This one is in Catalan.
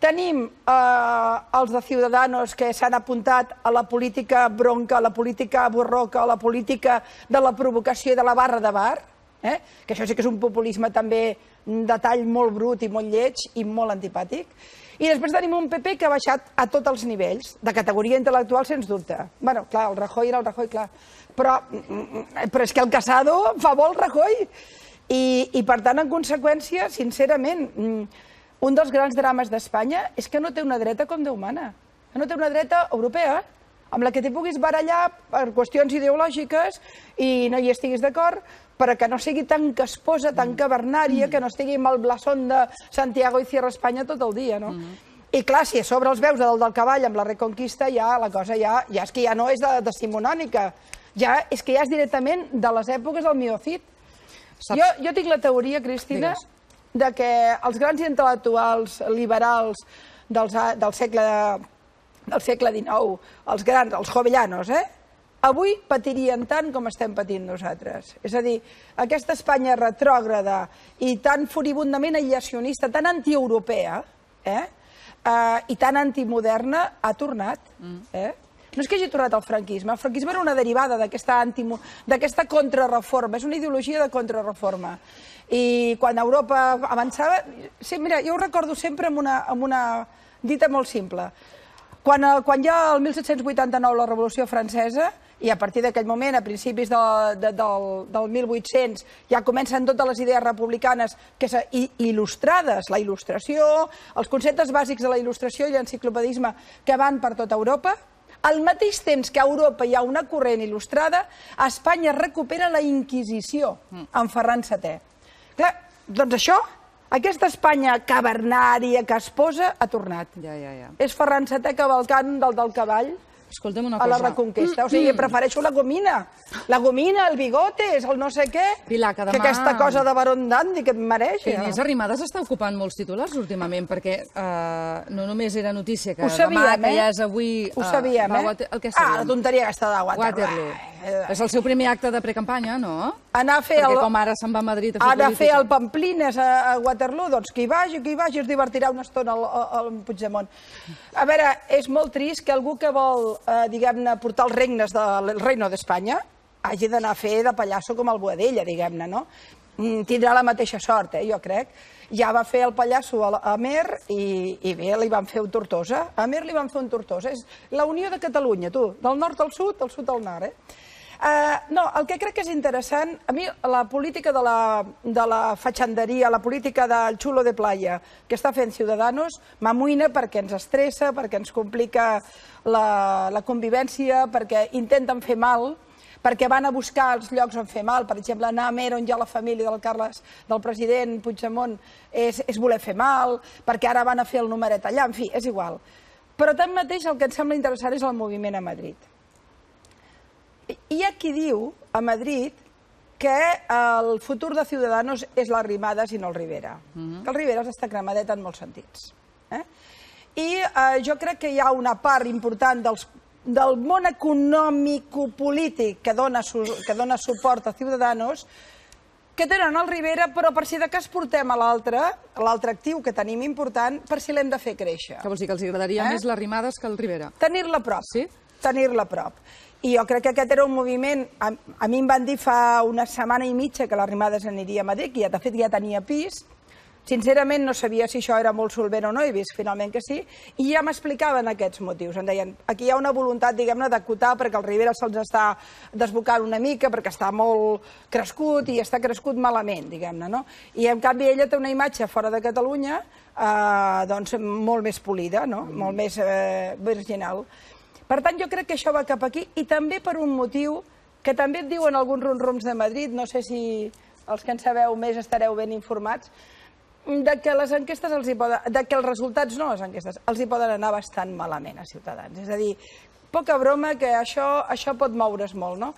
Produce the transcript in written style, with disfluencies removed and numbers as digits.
Tenim els de Ciudadanos que s'han apuntat a la política bronca, a la política borroca, a la política de la provocació i de la barra de bar, que això sí que és un populisme també de tall molt brut i molt lleig i molt antipàtic. I després tenim un PP que ha baixat a tots els nivells, de categoria intel·lectual, sens dubte. Bueno, clar, el Rajoy era el Rajoy, clar. Però és que el Casado fa bo el Rajoy. I per tant, en conseqüència, sincerament, un dels grans drames d'Espanya és que no té una dreta com Déu mana. Que no té una dreta europea, amb la que t'hi puguis barallar per qüestions ideològiques i no hi estiguis d'acord, però que no sigui tan casposa, tan cavernària, que no estigui amb el blasón de Santiago y Cierra Espanya tot el dia, no? I clar, si a sobre els veus del cavall amb la Reconquista, ja la cosa ja és que ja no és decimonònica, és que ja és directament de les èpoques del Miocid. Jo tinc la teoria, Cristina, que els grans intel·lectuals liberals del segle XIX, els grans, els jovellanos, avui patirien tant com estem patint nosaltres. És a dir, aquesta Espanya retrògrada i tan furibundament aïllacionista, tan antieuropea i tan antimoderna, ha tornat. No és que hagi tornat el franquisme era una derivada d'aquesta contrarreforma, és una ideologia de contrarreforma. I quan Europa avançava, mira, jo ho recordo sempre amb una dita molt simple. Quan hi ha el 1789 la Revolució Francesa, i a partir d'aquell moment, a principis del 1800, ja comencen totes les idees republicanes il·lustrades, la il·lustració, els conceptes bàsics de la il·lustració i l'enciclopedisme que van per tota Europa. Al mateix temps que a Europa hi ha una corrent il·lustrada, a Espanya es recupera la Inquisició amb Ferran VII. Clar, doncs això, aquesta Espanya cavernària, casposa, ha tornat. És Ferran VII cavalcant del cavall a la Reconquesta. O sigui, prefereixo la gomina. La gomina, el bigotes, el no sé què, que aquesta cosa de Barón Dandy que em mereix. Inés Arrimadas està ocupant molts titulars últimament, perquè no només era notícia que demà, que ja és avui... Ho sabíem, la tonteria aquesta de Waterloo. És el seu primer acte de precampanya, no? Perquè com ara se'n va a Madrid a fer política. Ha de fer el Pamplines a Waterloo, doncs que hi vagi, es divertirà una estona al Puigdemont. A veure, és molt trist que algú que vol, diguem-ne, portar els regnes del Reino d'Espanya hagi d'anar a fer de pallasso com el Boadella, diguem-ne, no? Tindrà la mateixa sort, jo crec. Ja va fer el pallasso a Amer i bé, li van fer un Tortosa. A Amer li van fer un Tortosa. És la unió de Catalunya, tu, del nord al sud al nord, No, el que crec que és interessant, a mi la política de la fatxanderia, la política del xulo de playa que està fent Ciudadanos m'amoïna perquè ens estressa, perquè ens complica la convivència, perquè intenten fer mal, perquè van a buscar els llocs on fer mal. Per exemple, anar a Amer, on hi ha la família del president Puigdemont, és voler fer mal, perquè ara van a fer el numeret allà, en fi, és igual. Però tanmateix el que em sembla interessant és el moviment a Madrid. Hi ha qui diu a Madrid que el futur de Ciudadanos és l'Arrimadas i no el Rivera. Que el Rivera està cremadet en molts sentits. I jo crec que hi ha una part important del món econòmico-polític que dona suport a Ciudadanos que tenen el Rivera, però per si de cas portem a l'altre actiu que tenim important, per si l'hem de fer créixer. Que vols dir que els agradaria més l'Arrimadas que el Rivera? Tenir-la a prop. Sí? Tenir-la a prop. I jo crec que aquest era un moviment, a mi em van dir fa una setmana i mitja que l'Arrimadas aniria a Madrid, que de fet ja tenia pis. Sincerament no sabia si això era molt solvent o no, he vist finalment que sí, i ja m'explicaven aquests motius. Em deien, aquí hi ha una voluntat, diguem-ne, d'acotar perquè el Rivera se'ls està desbocant una mica, perquè està molt crescut i està crescut malament, diguem-ne, no? I en canvi ella té una imatge fora de Catalunya doncs molt més polida, no? Molt més virginal. Per tant, jo crec que això va cap aquí, i també per un motiu que també et diuen alguns rum-rums de Madrid, no sé si els que en sabeu més estareu ben informats, que les enquestes que els resultats, no les enquestes, els hi poden anar bastant malament a Ciutadans. És a dir, poca broma que això pot moure's molt, no?